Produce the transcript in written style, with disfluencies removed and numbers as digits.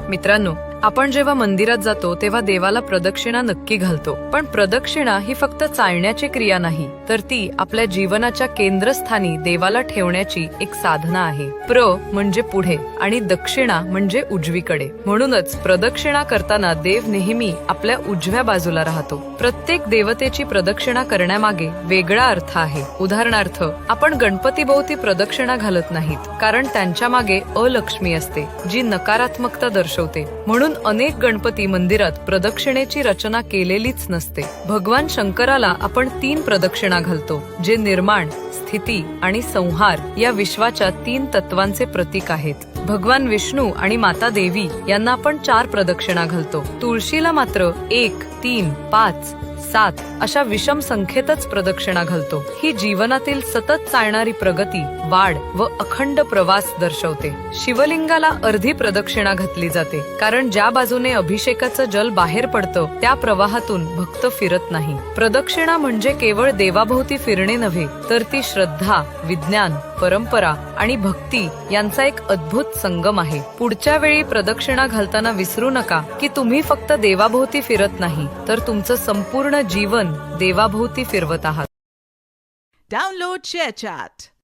मित्रांनो, आपण जेव्हा मंदिरात जातो तेव्हा देवाला प्रदक्षिणा नक्की घालतो, पण प्रदक्षिणा ही फक्त चालण्याची क्रिया नाही, तर ती आपल्या जीवनाच्या केंद्रस्थानी देवाला ठेवण्याची एक साधना आहे. प्र म्हणजे पुढे आणि दक्षिणा म्हणजे उजवीकडे. म्हणूनच प्रदक्षिणा करताना देव नेहमी आपल्या उजव्या बाजूला राहतो. प्रत्येक देवतेची प्रदक्षिणा करण्यामागे वेगळा अर्थ आहे. उदाहरणार्थ, आपण गणपतीभोवती प्रदक्षिणा घालत नाहीत, कारण त्यांच्या मागे अलक्ष्मी असते, जी नकारात्मकता दर्शवते. म्हणून अनेक गणपती मंदिरात प्रदक्षिणेची रचना केलेलीच नसते. भगवान शंकराला आपण 3 प्रदक्षिणा घालतो, जे निर्माण, स्थिती आणि संहार या विश्वाच्या 3 तत्वांचे प्रतीक आहेत. भगवान विष्णू आणि माता देवी यांना आपण 4 प्रदक्षिणा घालतो. तुळशीला मात्र 1, 3, 5, 7 अशा विषम संख्येतच प्रदक्षिणा घालतो. ही जीवनातील सतत चालणारी प्रगती, वाढ व अखंड प्रवास दर्शवते. शिवलिंगाला अर्धी प्रदक्षिणा घातली जाते, कारण ज्या बाजूने अभिषेकाचं जल बाहेर पडतं त्या प्रवाहातून भक्त फिरत नाही. प्रदक्षिणा म्हणजे केवळ देवाभोवती फिरणे नव्हे, तर ती श्रद्धा, विज्ञान, परंपरा आणि भक्ती यांचा एक अद्भुत संगम आहे. पुढच्या वेळी प्रदक्षिणा घालताना विसरू नका की तुम्ही फक्त देवाभोवती फिरत नाही, तर तुमचं संपूर्ण जीवन देवाभोवती फिरवत आहात. Download ShareChat.